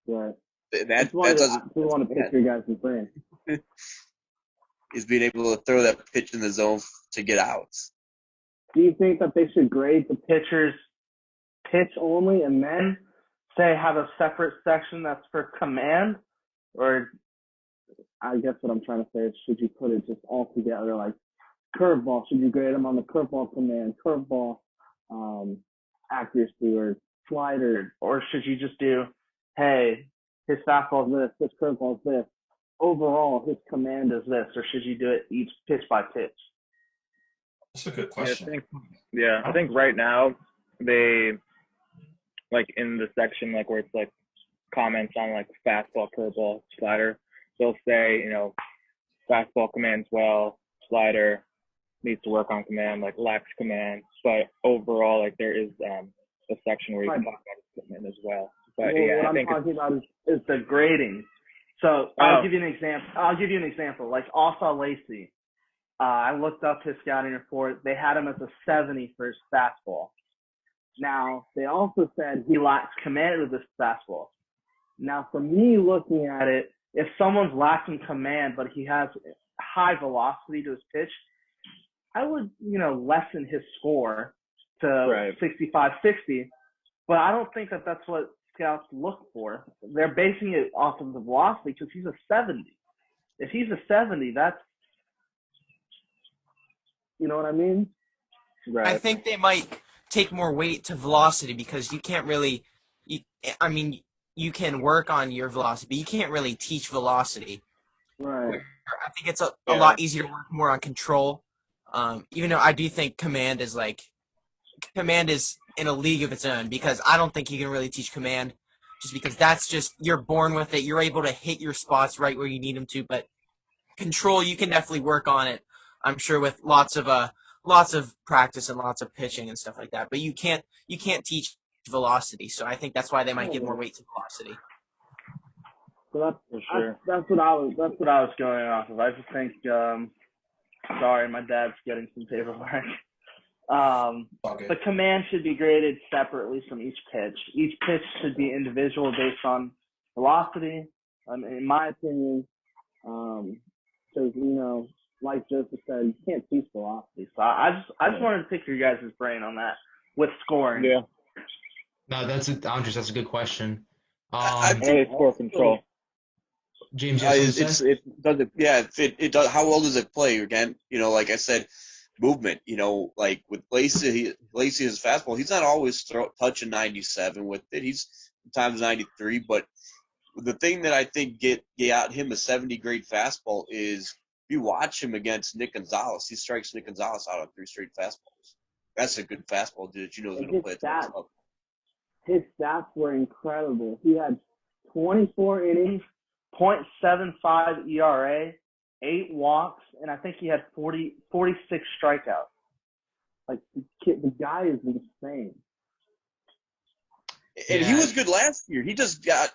Right. That doesn't. We want to pick your guys' brain. is being able to throw that pitch in the zone to get outs. Do you think that they should grade the pitcher's pitch only and then say have a separate section that's for command? Or I guess what I'm trying to say is, should you put it just all together, like curveball? Should you grade them on the curveball command, curveball accuracy, or slider? Or should you just do, hey, his fastball is this, his curveball is this, overall his command is this? Or should you do it each pitch by pitch? That's a good question. I think right now they, like in the section like where it's like comments on like fastball, curveball, slider, they'll say, you know, fastball commands well, slider needs to work on command, like lacks command. But overall, like there is a section where you can talk about equipment as well. But what I'm talking about is the grading. So I'll give you an example. Like Asa Lacey, I looked up his scouting report. They had him as a 70 for his fastball. Now, they also said he lacks command of this fastball. Now, for me looking at it, if someone's lacking command, but he has high velocity to his pitch, I would, lessen his score to 65, 60. But I don't think that that's what scouts look for. They're basing it off of the velocity because he's a 70. If he's a 70, that's, you know what I mean? Right. I think they might take more weight to velocity because you can't really you can work on your velocity, but you can't really teach velocity. Right. I think it's a lot easier to work more on control. Even though I do think command is in a league of its own, because I don't think you can really teach command just because that's just, you're born with it. You're able to hit your spots right where you need them to, but control, you can definitely work on it, I'm sure, with lots of practice and lots of pitching and stuff like that. But you can't teach velocity. So I think that's why they might give more weight to velocity. So that's what I was going off of. I just think sorry, my dad's getting some paperwork. The command should be graded separately from each pitch. Each pitch should be individual based on velocity, in my opinion. Because, like Joseph said, you can't teach velocity. So I just wanted to pick your guys' brain on that with scoring. Yeah. No, Andres, that's a good question. I think score control. James, it does. How well does it play? Again, like I said, movement. Like with Lacey his fastball, he's not always touching 97 with it. He's sometimes 93. But the thing that I think get him a 70 grade fastball is you watch him against Nick Gonzalez. He strikes Nick Gonzalez out on 3 straight fastballs. That's a good fastball, dude. He's going to play it. His stats were incredible. He had 24 innings, .75 ERA, 8 walks, and I think he had 46 strikeouts. Like, the guy is insane. And he was good last year. He just took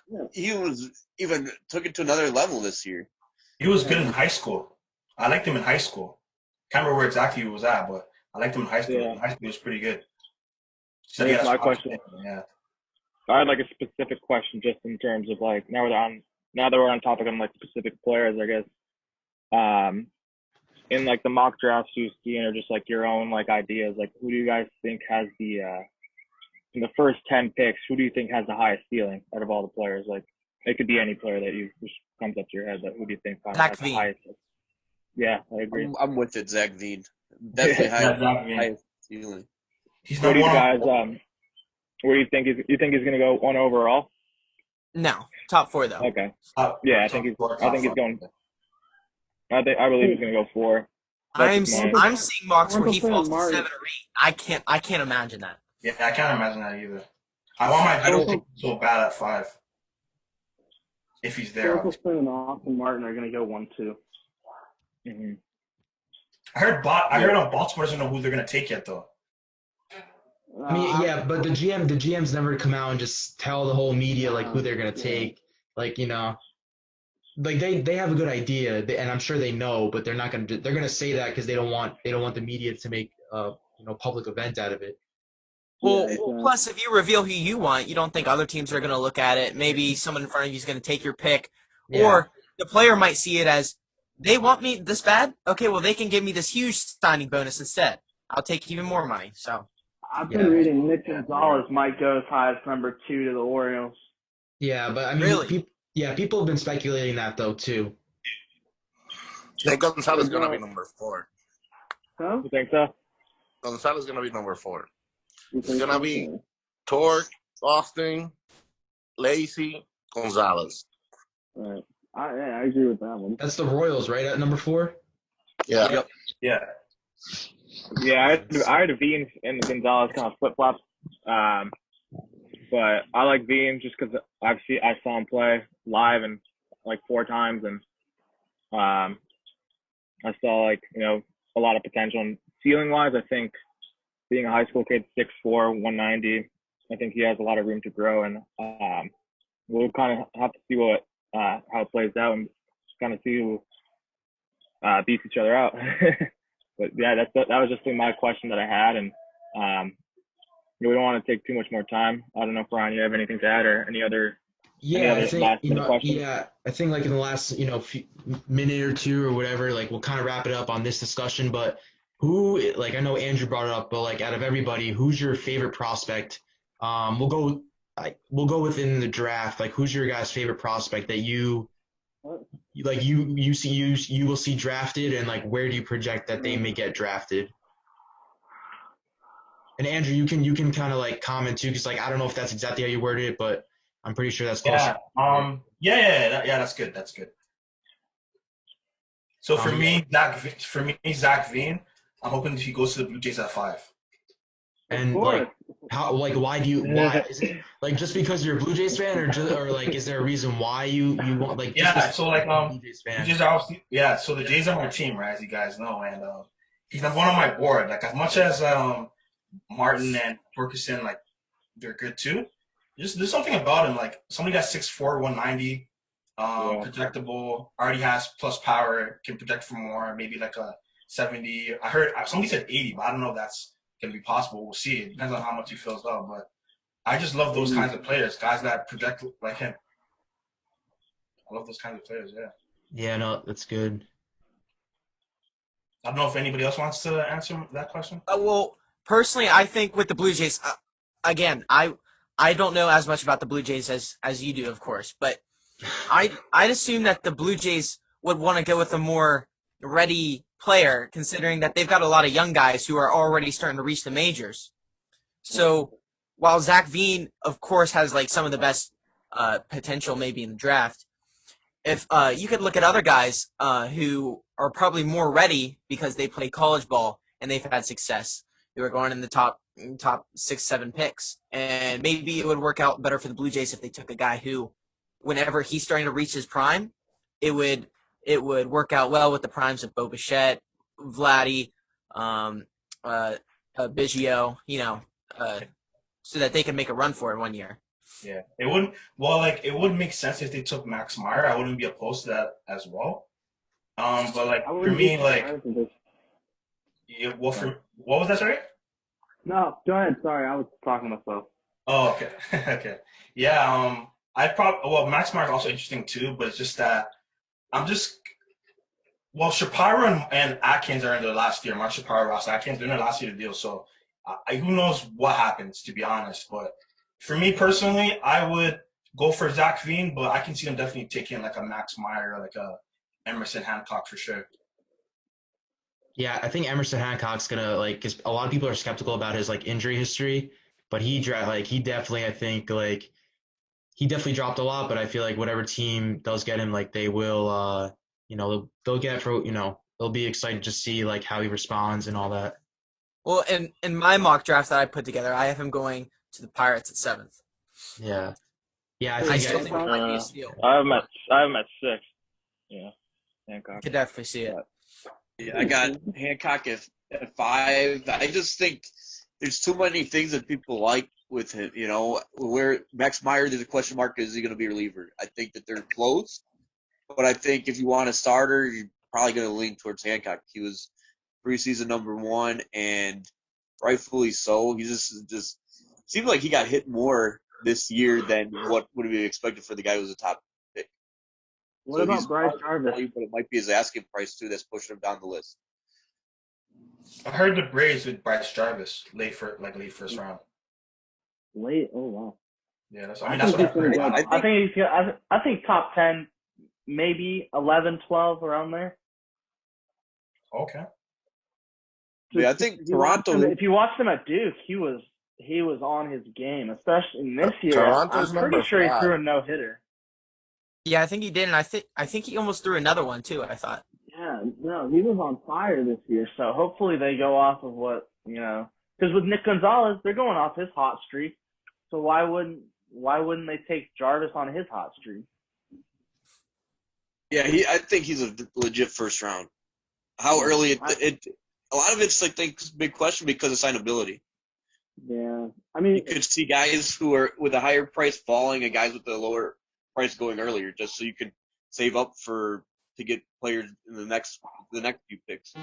it to another level this year. He was good in high school. I liked him in high school. Can't remember where exactly he was at, but I liked him in high school. Yeah. In high school, he was pretty good. So that's my question. Yeah. I had like a specific question just in terms of like now that we're on topic on like specific players, I guess. In like the mock drafts you've seen or just like your own like ideas, like who do you guys think has the in the first 10 picks, who do you think has the highest ceiling out of all the players? Like it could be any player that just comes up to your head, but who do you think has the highest? Yeah, I agree. I'm with it, Zach Veen. Definitely highest ceiling. What do you guys where do you think he's going to go one overall? No, top 4 though. Okay. I think he's going. I believe he's going to go 4. I'm seeing mocks where he falls to 7 or 8. I can't imagine that. Yeah, I can't imagine that either. I don't think so bad at 5. If he's there. Nicholson and Austin Martin are going to go 1, 2. Mm-hmm. I heard on Baltimore doesn't know who they're going to take yet though. I mean, yeah, but the GMs never come out and just tell the whole media like who they're gonna take. Like, like they have a good idea, and I'm sure they know, but they're not gonna. They're gonna say that because they don't want the media to make public event out of it. Well, plus if you reveal who you want, you don't think other teams are gonna look at it. Maybe someone in front of you is gonna take your pick, or the player might see it as they want me this bad? Okay, well, they can give me this huge signing bonus instead. I'll take even more money. So I've been reading Nick Gonzalez might go as high as number 2 to the Orioles. Yeah, but I mean, really, people have been speculating that though too. Nick Gonzalez is gonna be number 4. Huh? You think so? Gonzalez is gonna be number 4. You It's think gonna so? be Torque, Austin, Lacy, Gonzalez. Right. I agree with that one. That's the Royals, right, at number 4? Yeah. Yep. Yeah. Yeah, I had Veems and Gonzalez kind of flip flops, but I like Veems just because I saw him play live and like 4 times, and I saw a lot of potential. And ceiling wise, I think being a high school kid, 6'4", 190, I think he has a lot of room to grow, and we'll kind of have to see how it plays out and kind of see who beats each other out. But yeah, that was just my question that I had, and we don't want to take too much more time. I don't know if Ron, you have anything to add or any other I think last minute questions? I think like in the last minute or two or whatever, like we'll kind of wrap it up on this discussion. But who, like I know Andrew brought it up, but like out of everybody, who's your favorite prospect? We'll go within the draft. Like who's your guys' favorite prospect that you will see drafted, and like where do you project that they may get drafted? And Andrew, you can kind of like comment too, because like I don't know if that's exactly how you worded it, but I'm pretty sure that's close. Yeah. That's good. That's good. So for me, Zach Veen, I'm hoping he goes to the Blue Jays at 5. And like how, like why is it like just because you're a Blue Jays fan, or like is there a reason why you want like so like Blue Jays fan? Jays are obviously, so the Jays are my team, right, as you guys know, and he's number 1 on my board. Like as much as Martin and Torkelson, like they're good too. There's something about him, like somebody got 6'4", 190, projectable, already has plus power, can project for more, maybe like a 70. I heard somebody said 80, but I don't know if that's gonna be possible. We'll see. It depends on how much he fills up, but I just love those kinds of players, guys that project like him. I love those kinds of players. Yeah. Yeah, no, that's good. I don't know if anybody else wants to answer that question. Well, personally, I think with the Blue Jays, again, I don't know as much about the Blue Jays as you do, of course, but I'd assume that the Blue Jays would want to go with a more ready player, considering that they've got a lot of young guys who are already starting to reach the majors. So while Zach Veen, of course, has like some of the best potential maybe in the draft, if you could look at other guys who are probably more ready because they play college ball and they've had success, who are going in the top 6, 7 picks, and maybe it would work out better for the Blue Jays if they took a guy who, whenever he's starting to reach his prime, it would work out well with the primes of Bo Bichette, Vladdy, Biggio, so that they can make a run for it one year. Yeah, it wouldn't. Well, like it would make sense if they took Max Meyer. I wouldn't be opposed to that as well. But like for me, like, what was that? Sorry. No, go ahead. Sorry, I was talking to myself. Oh, okay, okay. Yeah. Max Meyer is also interesting too, but it's just that Shapiro and Atkins are in their last year. Mark Shapiro, Ross Atkins, they're in their last year of the deal. So who knows what happens, to be honest. But for me personally, I would go for Zach Veen, but I can see them definitely taking like a Max Meyer, like a Emerson Hancock for sure. Yeah, I think Emerson Hancock's gonna because a lot of people are skeptical about his like injury history, but he definitely dropped a lot. But I feel like whatever team does get him, like they will, they'll get they'll be excited to see like how he responds and all that. Well, in my mock draft that I put together, I have him going to the Pirates at 7th. Yeah. I still think it might be a steal. I have him at 6. Yeah, Hancock. You could definitely see it. Yeah, I got Hancock at 5. I just think there's too many things that people like with him. Where Max Meyer, there's a question mark: is he going to be a reliever? I think that they're close, but I think if you want a starter, you're probably going to lean towards Hancock. He was preseason number 1, and rightfully so. He just seemed like he got hit more this year than what would be expected for the guy who was a top pick. What So about he's Bryce part of the Jarvis? value, but it might be his asking price too that's pushing him down the list. I heard the Braves with Bryce Jarvis late first round. Late? Oh wow. Yeah, that's I that's think what he's I gonna heard. go. I think top 10, maybe 11, 12 around there. Okay. Yeah, I think If you watched Toronto. if you watched him at Duke, he was on his game, especially in this year. Toronto's I'm pretty number sure he threw 5. a no hitter. Yeah, I think he did, and I think he almost threw another one too. I thought. Yeah, no, he was on fire this year. So hopefully they go off of what because with Nick Gonzalez, they're going off his hot streak. So why wouldn't they take Jarvis on his hot streak? Yeah, I think he's a legit first round. How early a lot of it's like big question because of signability. Yeah, I You mean, could see guys who are with a higher price falling and guys with the lower price going earlier, just so you could save up to get players in the next few picks.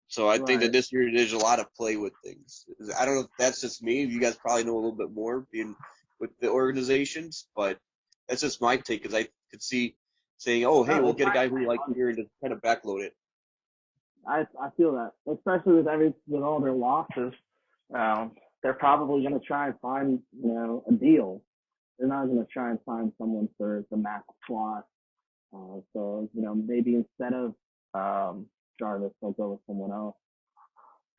So I think that this year there's a lot of play with things. I don't know if that's just me. You guys probably know a little bit more being with the organizations, but that's just my take because I could see saying, "Oh, hey, we'll get a guy who we like here and just kind of backload it." I feel that, especially with all their losses, they're probably going to try and find a deal. They're not going to try and find someone for the max slot. So maybe instead of Jarvis, they'll go with someone else.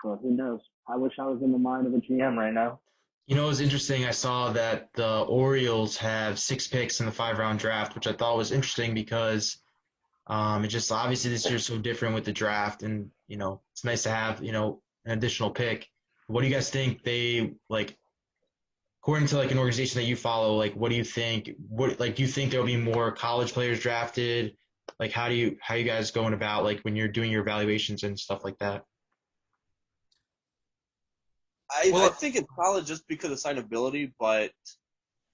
So who knows? I wish I was in the mind of a GM right now. You know, it was interesting. I saw that the Orioles have 6 picks in the 5-round draft, which I thought was interesting because it just obviously this year's so different with the draft, and it's nice to have an additional pick. What do you guys think they like? According to like an organization that you follow, like what do you think? Do you think there'll be more college players drafted? Like how you guys going about like when you're doing your evaluations and stuff like that? I think it's solid just because of signability, but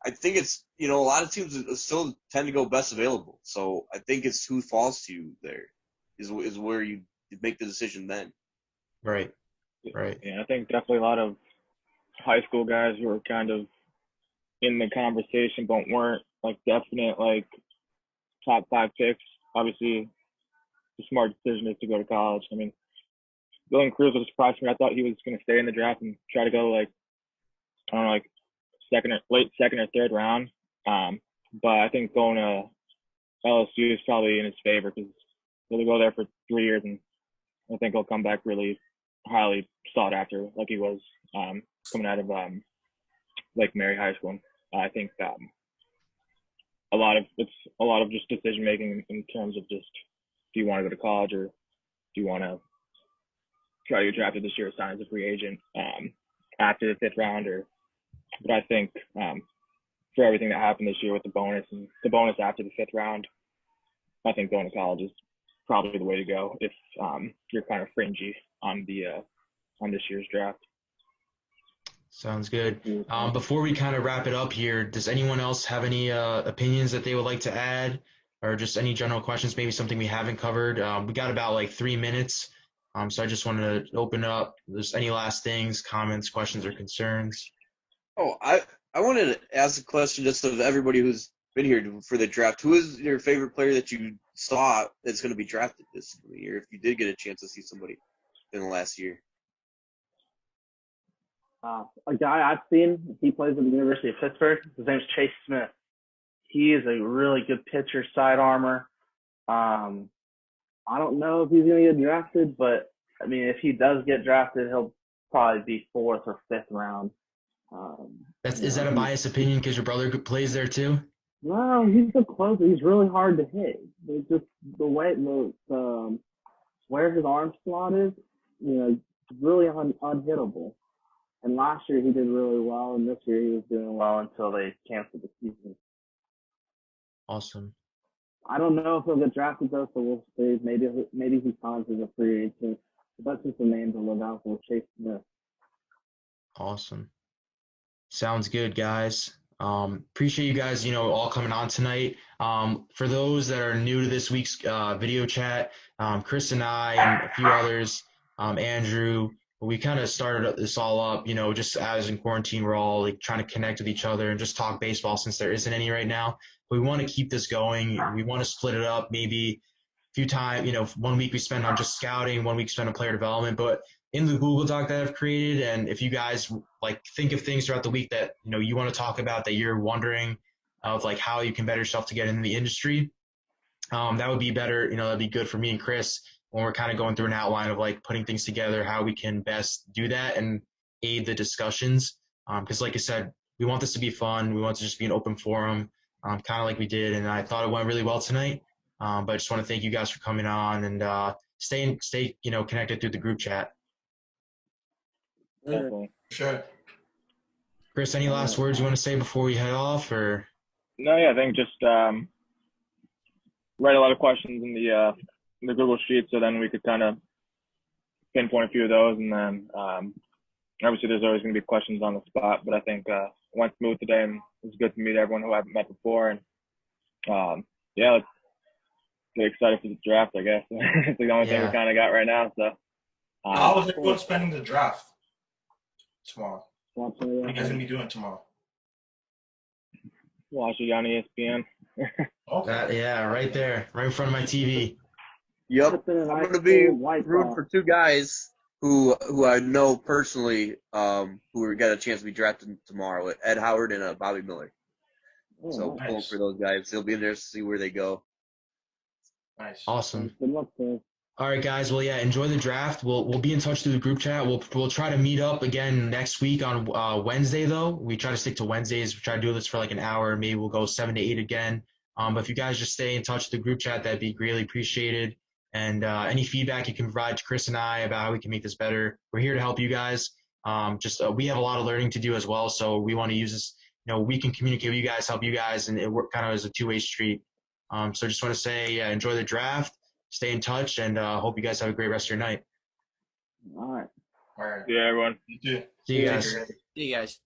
I think it's a lot of teams still tend to go best available. So I think it's who falls to you there is where you make the decision then. Right. Yeah, I think definitely a lot of high school guys who are kind of in the conversation but weren't like definite like top 5 picks. Obviously, the smart decision is to go to college. I mean, Dylan Cruz was surprised me. I thought he was going to stay in the draft and try to go like late second or third round. But I think going to LSU is probably in his favor because he'll go there for 3 years and I think he'll come back really highly sought after, like he was coming out of Lake Mary High School. I think a lot of just decision making in terms of just do you want to go to college or do you want to try to get drafted this year, sign as a free agent after the 5th round, but I think for everything that happened this year with the bonus and the bonus after the 5th round, I think going to college is probably the way to go if you're kind of fringy on this year's draft. Sounds good. Before we kind of wrap it up here, does anyone else have any opinions that they would like to add, or just any general questions? Maybe something we haven't covered. We got about like 3 minutes, so I just wanted to open up. If there's any last things, comments, questions, or concerns? Oh, I wanted to ask a question just of everybody who's been here for the draft. Who is your favorite player that you saw that's going to be drafted this year? If you did get a chance to see somebody in the last year. A guy I've seen, he plays at the University of Pittsburgh. His name's Chase Smith. He is a really good pitcher, side armor. I don't know if he's going to get drafted, but I mean, if he does get drafted, he'll probably be 4th or 5th round. Is that a biased opinion because your brother plays there too? No, he's a closer. He's really hard to hit. It's just the way where his arm slot is, really unhittable. And last year he did really well, and this year he was doing well until they canceled the season. Awesome. I don't know if he'll get drafted though, so we'll see. Maybe he signs as a free agent. But that's just a name to look out for, Chase Smith. Awesome. Sounds good, guys. Appreciate you guys, all coming on tonight. For those that are new to this week's video chat, Chris and I and a few others, Andrew, we kind of started this all up, just as in quarantine, we're all like trying to connect with each other and just talk baseball since there isn't any right now. But we want to keep this going. We want to split it up, maybe a few times, 1 week we spend on just scouting, 1 week spend on player development. But in the Google Doc that I've created, and if you guys like think of things throughout the week that you want to talk about, that you're wondering of like how you can better yourself to get into the industry, that would be better. That'd be good for me and Chris when we're kind of going through an outline of like putting things together, how we can best do that and aid the discussions. Because like I said, we want this to be fun. We want to just be an open forum, kind of like we did. And I thought it went really well tonight. But I just want to thank you guys for coming on and stay connected through the group chat. Definitely. Sure. Chris, any last words you want to say before we head off, or? No, yeah, I think just write a lot of questions in the Google Sheet, so then we could kind of pinpoint a few of those, and then obviously there's always going to be questions on the spot, but I think it went smooth today, and it was good to meet everyone who I haven't met before, and yeah, let's get excited for the draft, I guess. It's the only thing we kind of got right now, so. How was everyone spending the draft tomorrow? What are you guys Watching gonna be doing tomorrow? it on ESPN. Okay. Yeah, right there, right in front of my TV. Yep. I'm going to be rooting for two guys who I know personally who got a chance to be drafted tomorrow, Ed Howard and Bobby Miller. So nice. pulling for those guys. They'll be in there to see where they go. Nice. Awesome. Good luck, sir. All right, guys. Well, yeah, enjoy the draft. We'll be in touch through the group chat. We'll try to meet up again next week on Wednesday, though. We try to stick to Wednesdays. We try to do this for like an hour. Maybe we'll go 7 to 8 again. But if you guys just stay in touch with the group chat, that'd be greatly appreciated. And any feedback you can provide to Chris and I about how we can make this better, we're here to help you guys. We have a lot of learning to do as well, so we want to use this. We can communicate with you guys, help you guys, and it work kind of as a two-way street. So just want to say, enjoy the draft. Stay in touch, and hope you guys have a great rest of your night. All right. All right. Yeah, everyone. You too. See you guys. See you guys.